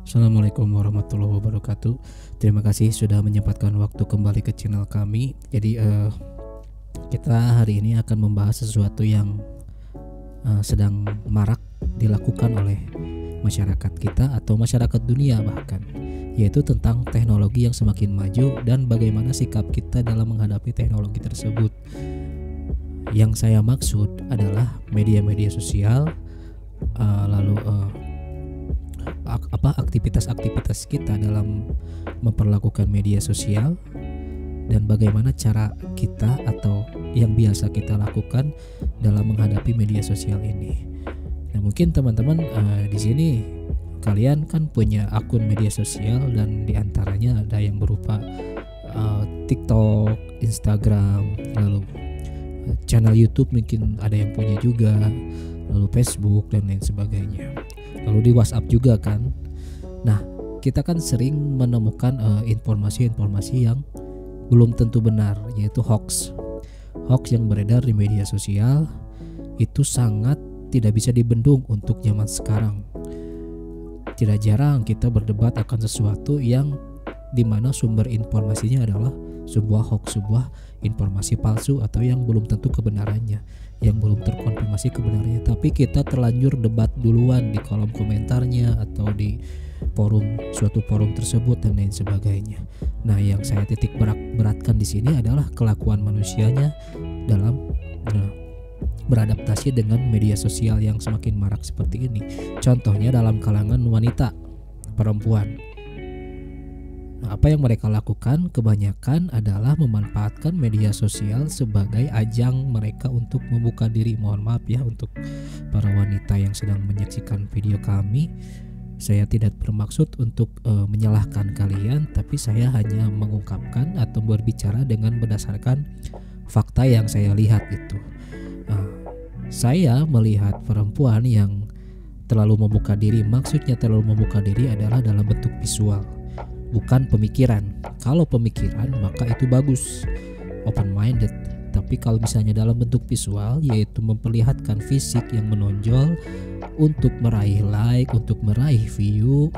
Assalamualaikum warahmatullahi wabarakatuh. Terima kasih sudah menyempatkan waktu kembali ke channel kami. Jadi kita hari ini akan membahas sesuatu yang sedang marak dilakukan oleh masyarakat kita atau masyarakat dunia bahkan, yaitu tentang teknologi yang semakin maju dan bagaimana sikap kita dalam menghadapi teknologi tersebut. Yang saya maksud adalah media-media sosial, lalu aktivitas-aktivitas kita dalam memperlakukan media sosial, dan bagaimana cara kita atau yang biasa kita lakukan dalam menghadapi media sosial ini. Nah, mungkin teman-teman di sini kalian kan punya akun media sosial, dan diantaranya ada yang berupa TikTok, Instagram, lalu channel YouTube mungkin ada yang punya juga, lalu Facebook dan lain sebagainya. Lalu di WhatsApp juga kan. Nah, kita kan sering menemukan informasi-informasi yang belum tentu benar, yaitu hoax. Hoax yang beredar di media sosial itu sangat tidak bisa dibendung untuk zaman sekarang. Tidak jarang kita berdebat akan sesuatu yang dimana sumber informasinya adalah sebuah hoax, sebuah informasi palsu atau yang belum tentu kebenarannya, yang belum terkonfirmasi kebenarannya, tapi kita terlanjur debat duluan di kolom komentarnya atau di suatu forum tersebut dan lain sebagainya. Nah, yang saya titik beratkan di sini adalah kelakuan manusianya dalam beradaptasi dengan media sosial yang semakin marak seperti ini. Contohnya dalam kalangan wanita, perempuan. Nah, apa yang mereka lakukan kebanyakan adalah memanfaatkan media sosial sebagai ajang mereka untuk membuka diri. Mohon maaf ya untuk para wanita yang sedang menyaksikan video kami. Saya tidak bermaksud untuk menyalahkan kalian, tapi saya hanya mengungkapkan atau berbicara dengan berdasarkan fakta yang saya lihat itu. Saya melihat perempuan yang terlalu membuka diri. Maksudnya terlalu membuka diri adalah dalam bentuk visual, bukan pemikiran. Kalau pemikiran maka itu bagus, open minded. Tapi kalau misalnya dalam bentuk visual, yaitu memperlihatkan fisik yang menonjol untuk meraih like, untuk meraih view,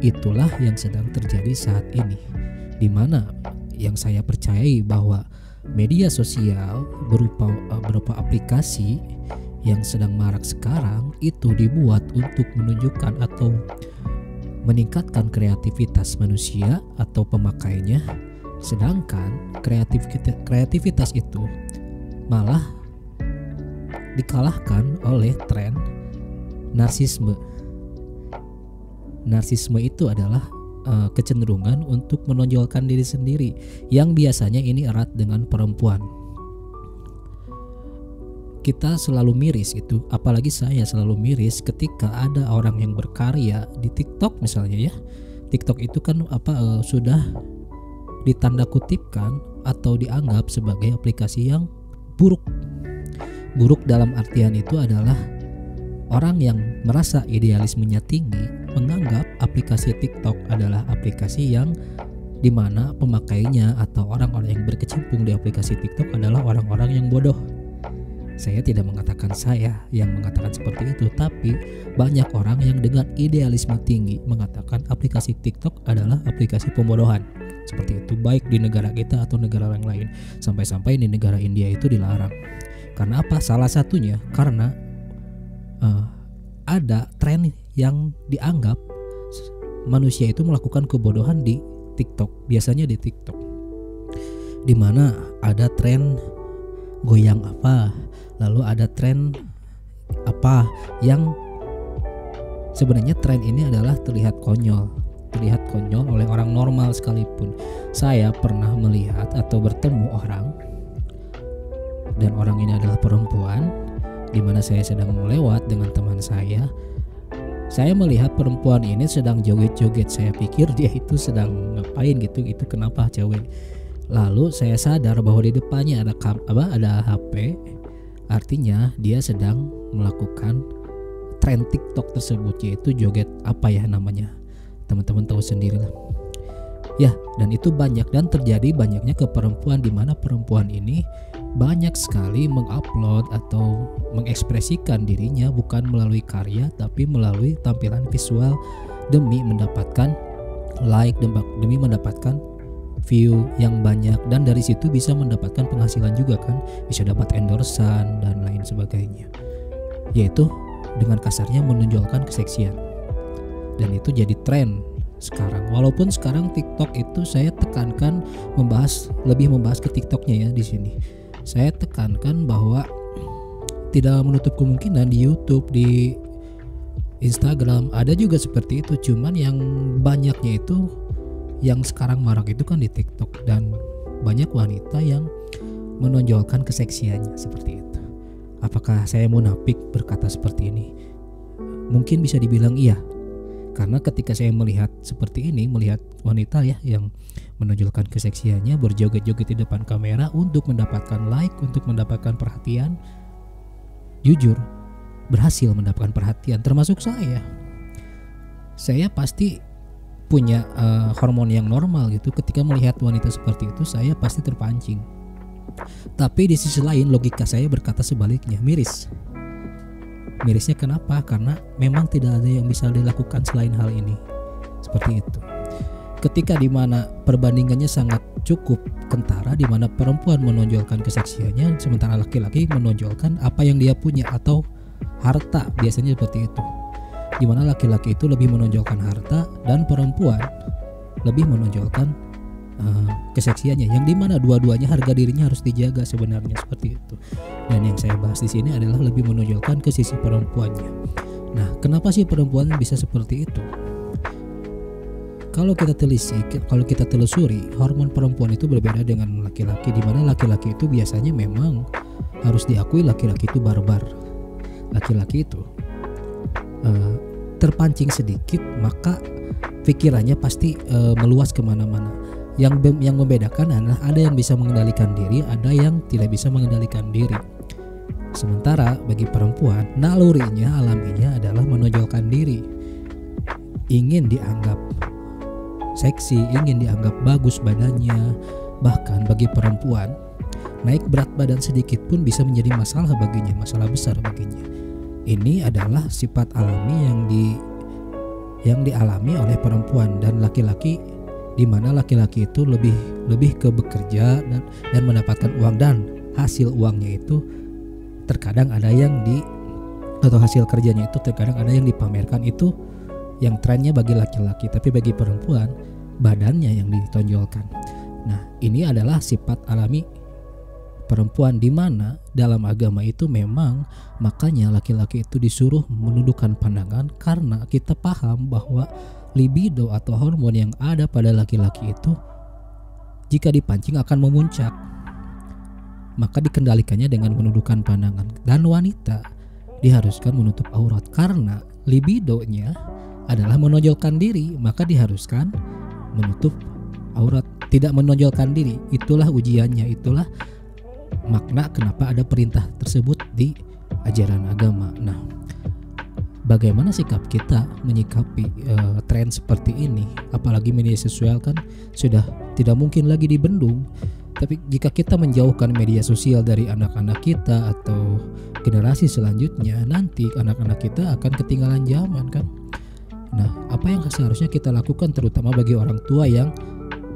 itulah yang sedang terjadi saat ini. Dimana yang saya percayai bahwa media sosial berupa aplikasi yang sedang marak sekarang itu dibuat untuk menunjukkan atau meningkatkan kreativitas manusia atau pemakainya, sedangkan kreativitas itu malah dikalahkan oleh tren narsisme. Narsisme itu adalah kecenderungan untuk menonjolkan diri sendiri, yang biasanya ini erat dengan perempuan. Kita selalu miris itu, apalagi saya selalu miris ketika ada orang yang berkarya di TikTok misalnya ya. TikTok itu kan sudah ditanda kutipkan atau dianggap sebagai aplikasi yang buruk. Buruk dalam artian itu adalah orang yang merasa idealismenya tinggi menganggap aplikasi TikTok adalah aplikasi yang dimana pemakainya atau orang-orang yang berkecimpung di aplikasi TikTok adalah orang-orang yang bodoh. Saya tidak mengatakan saya yang mengatakan seperti itu, tapi banyak orang yang dengan idealisme tinggi mengatakan aplikasi TikTok adalah aplikasi pembodohan. Seperti itu, baik di negara kita atau negara yang lain. Sampai-sampai di negara India itu dilarang. Karena apa? Salah satunya karena ada tren yang dianggap manusia itu melakukan kebodohan di TikTok, biasanya di TikTok, dimana ada tren goyang apa, lalu ada tren apa yang sebenarnya tren ini adalah terlihat konyol oleh orang normal sekalipun. Saya pernah melihat atau bertemu orang, dan orang ini adalah perempuan, di mana saya sedang melewat dengan teman saya. Saya melihat perempuan ini sedang joget-joget. Saya pikir dia itu sedang ngapain gitu, itu kenapa cewek. Lalu saya sadar bahwa di depannya ada HP, artinya dia sedang melakukan tren TikTok tersebut, yaitu joget apa ya namanya, teman-teman tahu sendirilah. Ya, dan itu banyak dan terjadi banyaknya ke perempuan, di mana perempuan ini banyak sekali mengupload atau mengekspresikan dirinya bukan melalui karya tapi melalui tampilan visual demi mendapatkan like, demi mendapatkan view yang banyak, dan dari situ bisa mendapatkan penghasilan juga kan, bisa dapat endorsan dan lain sebagainya, yaitu dengan kasarnya menonjolkan keseksian. Dan itu jadi tren sekarang. Walaupun sekarang TikTok itu saya tekankan lebih membahas ke TikToknya ya di sini. Saya tekankan bahwa tidak menutup kemungkinan di YouTube, di Instagram ada juga seperti itu. Cuman yang banyaknya itu, yang sekarang marak itu kan di TikTok, dan banyak wanita yang menonjolkan keseksiannya seperti itu. Apakah saya munafik berkata seperti ini? Mungkin bisa dibilang iya. Karena ketika saya melihat seperti ini, melihat wanita ya yang menonjolkan keseksiannya, berjoget-joget di depan kamera untuk mendapatkan like, untuk mendapatkan perhatian, jujur berhasil mendapatkan perhatian, termasuk saya. Saya pasti punya hormon yang normal gitu. Ketika melihat wanita seperti itu, saya pasti terpancing. Tapi di sisi lain logika saya berkata sebaliknya, miris. Mirisnya kenapa? Karena memang tidak ada yang bisa dilakukan selain hal ini. Seperti itu. Ketika dimana perbandingannya sangat cukup kentara, dimana perempuan menonjolkan keseksiannya, sementara laki-laki menonjolkan apa yang dia punya atau harta, biasanya seperti itu. Dimana laki-laki itu lebih menonjolkan harta dan perempuan lebih menonjolkan keseksiannya, yang dimana dua-duanya harga dirinya harus dijaga sebenarnya, seperti itu. Dan yang saya bahas di sini adalah lebih menonjolkan ke sisi perempuannya. Nah, kenapa sih perempuan bisa seperti itu? Kalau kita telusuri, hormon perempuan itu berbeda dengan laki-laki, dimana laki-laki itu biasanya memang harus diakui laki-laki itu barbar. Laki-laki itu terpancing sedikit, maka pikirannya pasti meluas kemana-mana. Yang membedakan adalah ada yang bisa mengendalikan diri, ada yang tidak bisa mengendalikan diri. Sementara bagi perempuan, nalurinya, alaminya adalah menonjolkan diri, ingin dianggap seksi, ingin dianggap bagus badannya. Bahkan bagi perempuan, naik berat badan sedikit pun bisa menjadi masalah baginya, masalah besar baginya. Ini adalah sifat alami yang dialami oleh perempuan, dan laki-laki, di mana laki-laki itu lebih ke bekerja dan mendapatkan uang, dan hasil uangnya itu terkadang ada yang atau hasil kerjanya itu terkadang ada yang dipamerkan. Itu yang trennya bagi laki-laki, tapi bagi perempuan badannya yang ditonjolkan. Nah, ini adalah sifat alami perempuan, di mana dalam agama itu memang makanya laki-laki itu disuruh menundukkan pandangan, karena kita paham bahwa libido atau hormon yang ada pada laki-laki itu jika dipancing akan memuncak, maka dikendalikannya dengan menundukkan pandangan. Dan wanita diharuskan menutup aurat karena libidonya adalah menonjolkan diri, maka diharuskan menutup aurat, tidak menonjolkan diri. Itulah ujiannya, itulah makna kenapa ada perintah tersebut di ajaran agama. Nah, bagaimana sikap kita menyikapi tren seperti ini? Apalagi media sosial kan sudah tidak mungkin lagi dibendung. Tapi jika kita menjauhkan media sosial dari anak-anak kita atau generasi selanjutnya, nanti anak-anak kita akan ketinggalan zaman kan. Nah, apa yang seharusnya kita lakukan, terutama bagi orang tua yang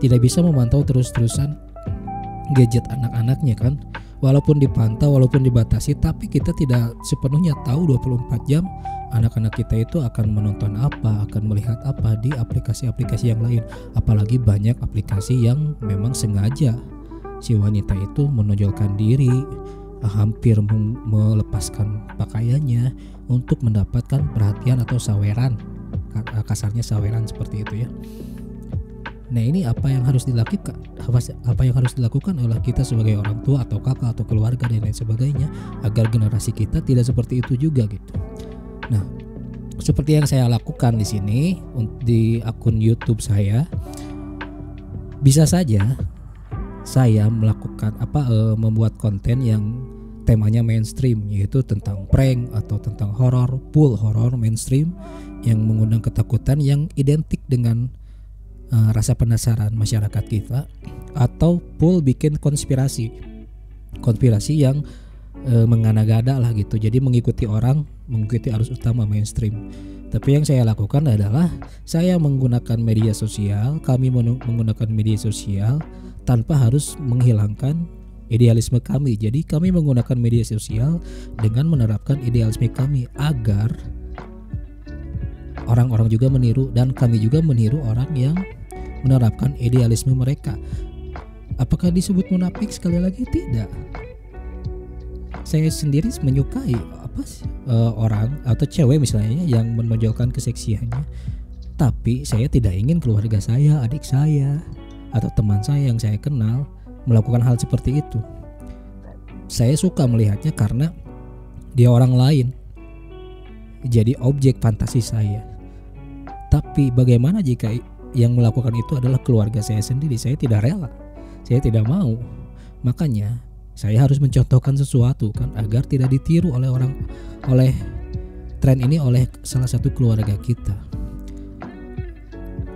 tidak bisa memantau terus-terusan gadget anak-anaknya kan? Walaupun dipantau, walaupun dibatasi, tapi kita tidak sepenuhnya tahu 24 jam anak-anak kita itu akan menonton apa, akan melihat apa di aplikasi-aplikasi yang lain. Apalagi banyak aplikasi yang memang sengaja si wanita itu menonjolkan diri, hampir melepaskan pakaiannya untuk mendapatkan perhatian atau saweran, kasarnya saweran seperti itu ya. Nah, ini apa yang harus dilakukan? Apa yang harus dilakukan oleh kita sebagai orang tua atau kakak atau keluarga dan lain sebagainya, agar generasi kita tidak seperti itu juga gitu. Nah, seperti yang saya lakukan di sini di akun YouTube saya, bisa saja saya melakukan membuat konten yang temanya mainstream, yaitu tentang prank atau tentang horor, full horor mainstream yang mengundang ketakutan yang identik dengan rasa penasaran masyarakat kita, atau full bikin konspirasi yang mengada-gada lah gitu. Jadi mengikuti arus utama mainstream. Tapi yang saya lakukan adalah saya menggunakan media sosial, kami menggunakan media sosial tanpa harus menghilangkan idealisme kami. Jadi kami menggunakan media sosial dengan menerapkan idealisme kami agar orang-orang juga meniru, dan kami juga meniru orang yang menerapkan idealisme mereka. Apakah disebut munafik? Sekali lagi tidak. Saya sendiri menyukai orang atau cewek misalnya yang menonjolkan keseksiannya, tapi saya tidak ingin keluarga saya, adik saya, atau teman saya yang saya kenal melakukan hal seperti itu. Saya suka melihatnya karena dia orang lain, jadi objek fantasi saya. Tapi bagaimana jika yang melakukan itu adalah keluarga saya sendiri? Saya tidak rela, saya tidak mau. Makanya saya harus mencontohkan sesuatu kan, agar tidak ditiru oleh tren ini, oleh salah satu keluarga kita.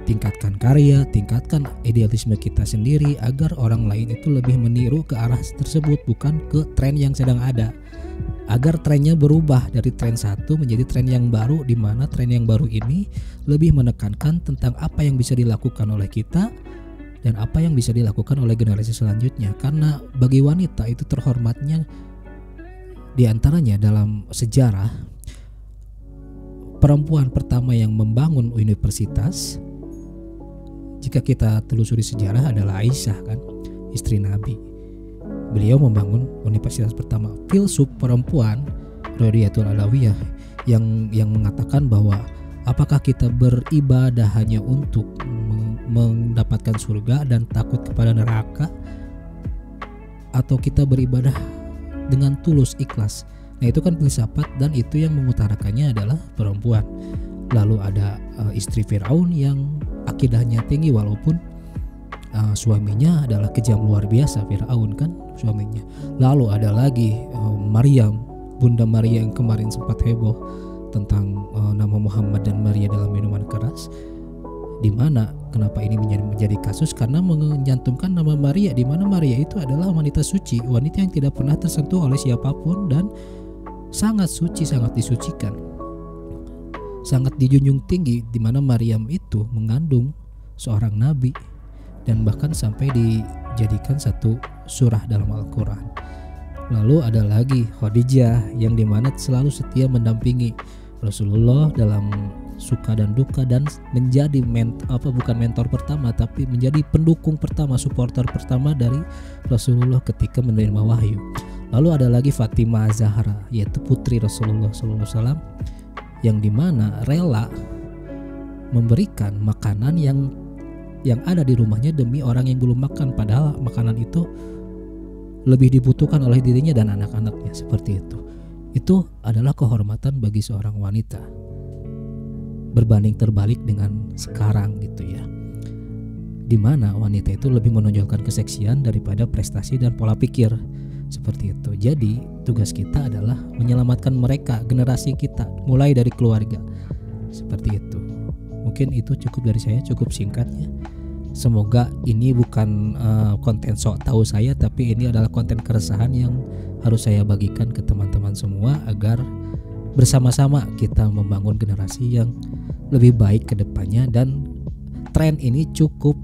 Tingkatkan karya, tingkatkan idealisme kita sendiri agar orang lain itu lebih meniru ke arah tersebut, bukan ke tren yang sedang ada. Agar trennya berubah dari tren satu menjadi tren yang baru, di mana tren yang baru ini lebih menekankan tentang apa yang bisa dilakukan oleh kita dan apa yang bisa dilakukan oleh generasi selanjutnya. Karena bagi wanita itu terhormatnya diantaranya dalam sejarah, perempuan pertama yang membangun universitas, jika kita telusuri sejarah, adalah Aisyah kan, istri Nabi. Beliau membangun universitas pertama. Filsuf perempuan Rodiyatul Alawiyah yang mengatakan bahwa apakah kita beribadah hanya untuk mendapatkan surga dan takut kepada neraka, atau kita beribadah dengan tulus ikhlas. Nah itu kan filsafat, dan itu yang mengutarakannya adalah perempuan. Lalu ada istri Firaun yang akidahnya tinggi, walaupun suaminya adalah kejam luar biasa. Firaun kan suaminya. Lalu ada lagi Maryam, Bunda Maria yang kemarin sempat heboh tentang nama Muhammad dan Maria dalam minuman keras. Di mana kenapa ini menjadi kasus? Karena menyantumkan nama Maria, di mana Maria itu adalah wanita suci, wanita yang tidak pernah tersentuh oleh siapapun dan sangat suci, sangat disucikan, sangat dijunjung tinggi, di mana Maryam itu mengandung seorang nabi dan bahkan sampai dijadikan satu surah dalam Al-Quran. Lalu ada lagi Khadijah yang dimana selalu setia mendampingi Rasulullah dalam suka dan duka, dan menjadi bukan mentor pertama, tapi menjadi pendukung pertama, supporter pertama dari Rasulullah ketika menerima wahyu. Lalu ada lagi Fatimah Zahra, yaitu putri Rasulullah SAW, yang dimana rela memberikan makanan yang ada di rumahnya demi orang yang belum makan, padahal makanan itu lebih dibutuhkan oleh dirinya dan anak-anaknya. Seperti itu adalah kehormatan bagi seorang wanita, berbanding terbalik dengan sekarang gitu ya, dimana wanita itu lebih menonjolkan keseksian daripada prestasi dan pola pikir. Seperti itu. Jadi tugas kita adalah menyelamatkan mereka, generasi kita, mulai dari keluarga. Seperti itu. Mungkin itu cukup dari saya, cukup singkatnya. Semoga ini bukan konten sok tahu saya, tapi ini adalah konten keresahan yang harus saya bagikan ke teman-teman semua, agar bersama-sama kita membangun generasi yang lebih baik ke depannya, dan tren ini cukup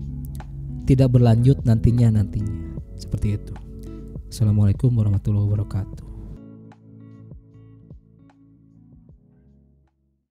tidak berlanjut nantinya. Seperti itu. Assalamualaikum warahmatullahi wabarakatuh.